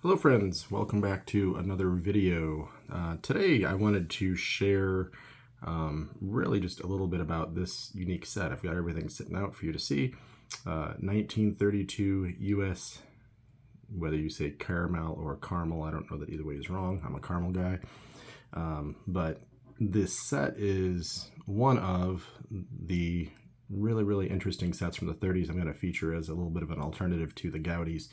Hello friends, welcome back to another video. Today I wanted to share really just a little bit about this unique set. I've got everything sitting out for you to see. 1932 US, whether you say caramel or caramel, I don't know that either way is wrong. I'm a caramel guy. But this set is one of the really interesting sets from the 30s I'm going to feature as a little bit of an alternative to the Goudeys.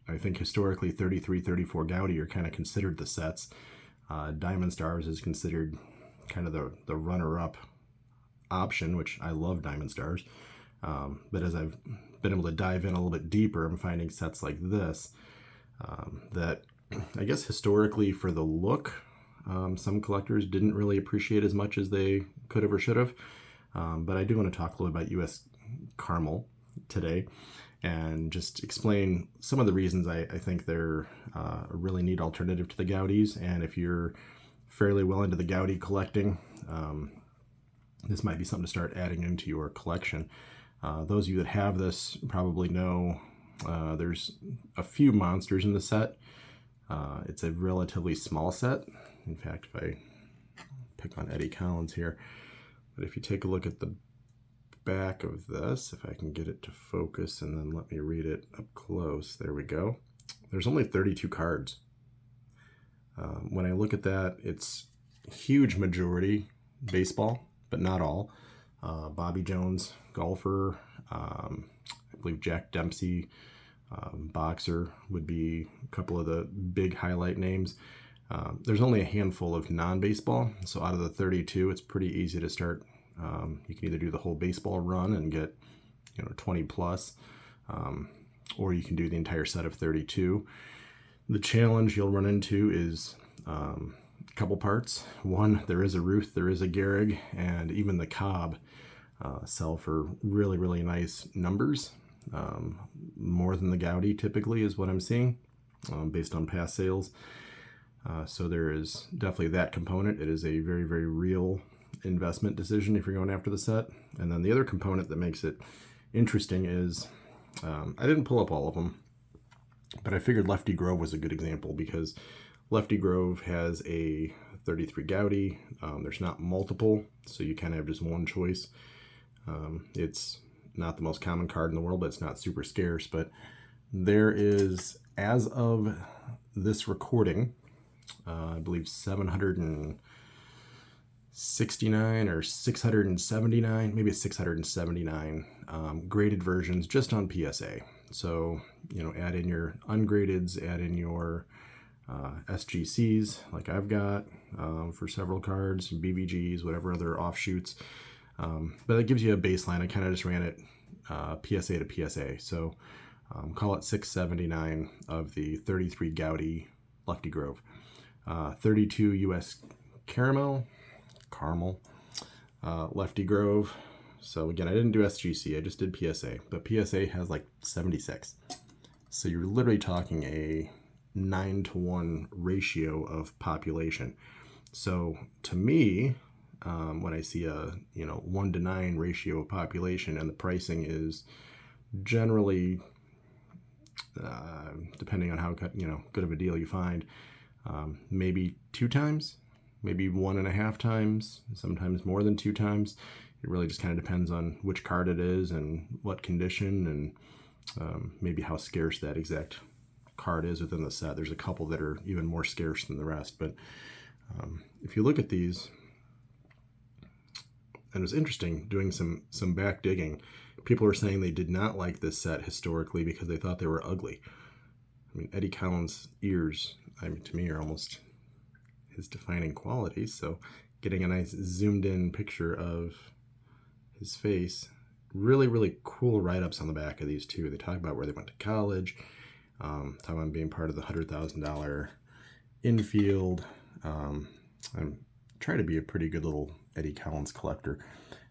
I think historically 33, 34 Goudey are kind of considered the sets. Diamond Stars is considered kind of the runner-up option, which I love Diamond Stars. But as I've been able to dive in a little bit deeper, I'm finding sets like this that I guess historically for the look, some collectors didn't really appreciate as much as they could have or should have. But I do want to talk a little about US Caramel today and just explain some of the reasons I think they're a really neat alternative to the Goudeys. And if you're fairly well into the Goudey collecting, this might be something to start adding into your collection. Those of you that have this probably know there's a few monsters in the set. It's a relatively small set. In fact, if I pick on Eddie Collins here, but if you take a look at the back of this, if I can get it to focus and then let me read it up close, there we go. There's only 32 cards. When I look at that, it's huge majority baseball, but not all. Bobby Jones, golfer, I believe Jack Dempsey, boxer would be a couple of the big highlight names. There's only a handful of non-baseball, so out of the 32, it's pretty easy to start. You can either do the whole baseball run and get 20 plus, or you can do the entire set of 32. The challenge you'll run into is a couple parts. One, there is a Ruth, there is a Gehrig, and even the Cobb sell for really nice numbers, more than the Goudey typically is what I'm seeing, based on past sales. So there is definitely that component. It is a very real investment decision if you're going after the set. And then the other component that makes it interesting is I didn't pull up all of them, but I figured Lefty Grove was a good example because Lefty Grove has a 33 Goudey. There's not multiple, so you kind of have just one choice. It's not the most common card in the world, but it's not super scarce. But there is, as of this recording, I believe 769 or 679, maybe 679 graded versions just on PSA. So, add in your ungradeds, add in your SGCs like I've got for several cards, BVGs, whatever other offshoots. But it gives you a baseline. I kind of just ran it PSA to PSA. So call it 679 of the 33 Goudey Lefty Grove. 32 US Caramel, Lefty Grove. So again, I didn't do SGC, I just did PSA, but PSA has like 76. So you're literally talking a 9-to-1 ratio of population. So to me, when I see a 1-to-9 ratio of population and the pricing is generally, depending on how good of a deal you find, maybe 2 times, maybe 1.5 times, sometimes more than 2 times. It really just kind of depends on which card it is and what condition and maybe how scarce that exact card is within the set. There's a couple that are even more scarce than the rest, but if you look at these, and it was interesting doing some back digging, people were saying they did not like this set historically because they thought they were ugly. I mean, Eddie Collins' ears, to me, are almost his defining qualities. So getting a nice zoomed in picture of his face, really cool write-ups on the back of these two. They talk about where they went to college, talk about being part of the $100,000 infield. I'm trying to be a pretty good little Eddie Collins collector.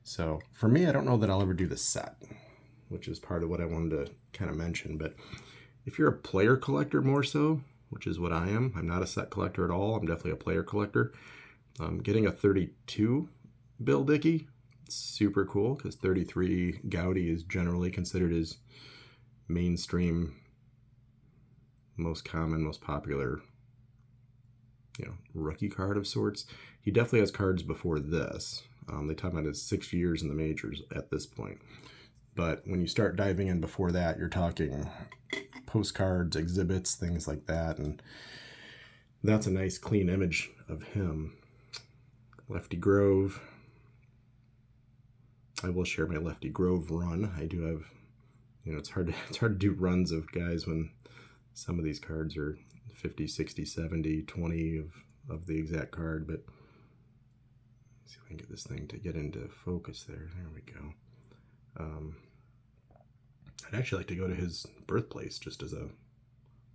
So for me, I don't know that I'll ever do the set, which is part of what I wanted to kind of mention. But if you're a player collector more so, which is what I am, I'm not a set collector at all. I'm definitely a player collector. Getting a 32 Bill Dickey, super cool because 33 Goudey is generally considered as mainstream most common, most popular, rookie card of sorts. He definitely has cards before this. They talk about his 6 years in the majors at this point. But when you start diving in before that, you're talking postcards, exhibits, things like that. And that's a nice clean image of him. Lefty Grove. I will share my Lefty Grove run. I do have, it's hard to do runs of guys when some of these cards are 50, 60, 70, 20 of the exact card. But let's see if I can get this thing to get into focus there. There we go. I'd actually like to go to his birthplace just as a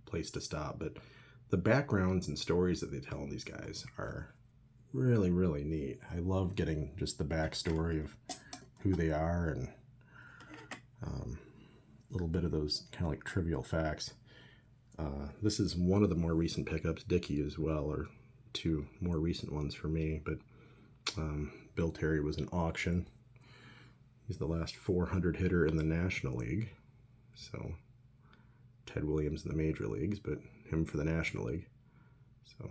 place to stop. But the backgrounds and stories that they tell in these guys are really, really neat. I love getting just the backstory of who they are and a little bit of those kind of like trivial facts. This is one of the more recent pickups, Dickey as well, or two more recent ones for me, but Bill Terry was an auction. He's the last 400 hitter in the National League. So Ted Williams in the major leagues, but him for the National League. So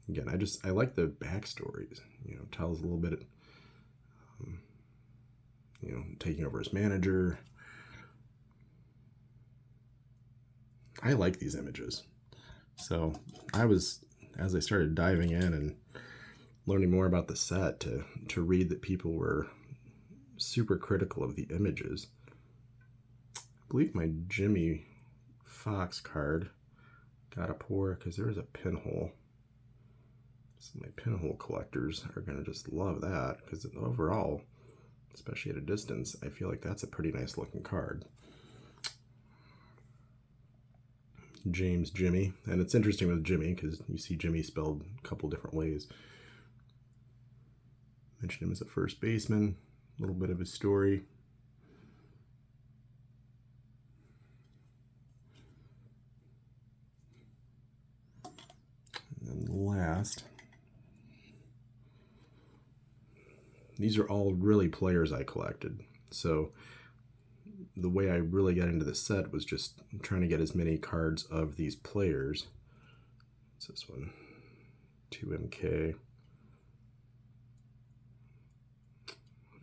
again, I like the backstories. Tells a little bit, taking over as manager. I like these images. So as I started diving in and learning more about the set, to read that people were super critical of the images. I believe my Jimmy Fox card got a pour because there was a pinhole. So my pinhole collectors are going to just love that, because overall, especially at a distance, I feel like that's a pretty nice looking card. James Jimmy, and it's interesting with Jimmy because you see Jimmy spelled a couple different ways. Mentioned him as a first baseman, a little bit of his story. And then last, these are all really players I collected. So the way I really got into the set was just trying to get as many cards of these players. What's this one? 2MK.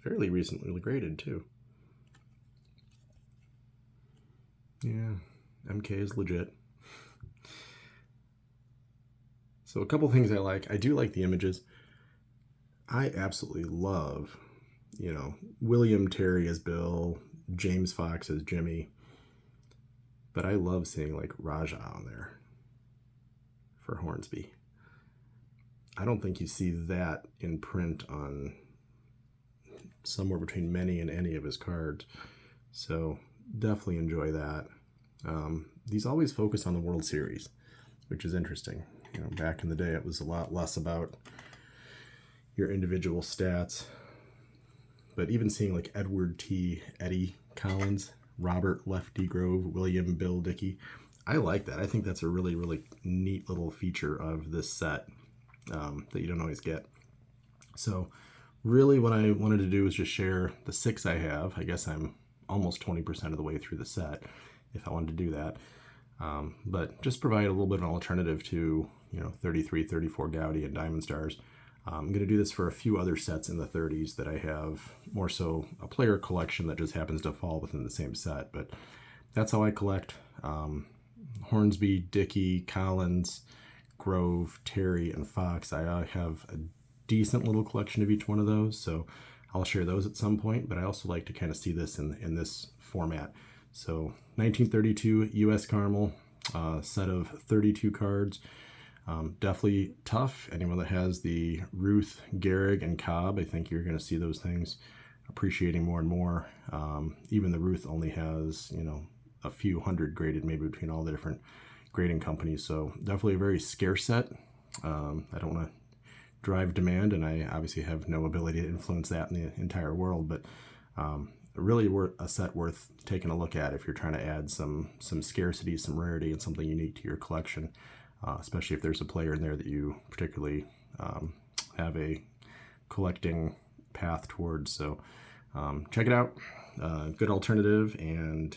Fairly recently graded too. Yeah, MK is legit. So a couple things I like. I do like the images. I absolutely love, William Terry as Bill, James Fox as Jimmy. But I love seeing like Raja on there for Hornsby. I don't think you see that in print on somewhere between many and any of his cards. So definitely enjoy that. These always focus on the World Series, which is interesting. Back in the day, it was a lot less about your individual stats. But even seeing like Edward T. Eddie Collins, Robert Lefty Grove, William Bill Dickey, I like that. I think that's a really, really neat little feature of this set that you don't always get. So really what I wanted to do was just share the 6 I have. I guess I'm almost 20% of the way through the set if I wanted to do that. But just provide a little bit of an alternative to, 33, 34 Goudey and Diamond Stars. I'm going to do this for a few other sets in the 30s that I have, more so a player collection that just happens to fall within the same set. But that's how I collect. Hornsby, Dickey, Collins, Grove, Terry, and Fox. I have a decent little collection of each one of those, so I'll share those at some point, but I also like to kind of see this in this format. So 1932 US Caramel, set of 32 cards. Definitely tough. Anyone that has the Ruth, Gehrig, and Cobb, I think you're going to see those things appreciating more and more. Even the Ruth only has, a few hundred graded, maybe between all the different grading companies. So definitely a very scarce set. I don't want to drive demand, and I obviously have no ability to influence that in the entire world, but really a set worth taking a look at if you're trying to add some scarcity, some rarity, and something unique to your collection. Especially if there's a player in there that you particularly have a collecting path towards. So check it out. Good alternative, and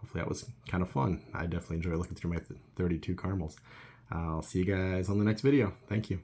hopefully that was kind of fun. I definitely enjoy looking through my 32 caramels. I'll see you guys on the next video. Thank you.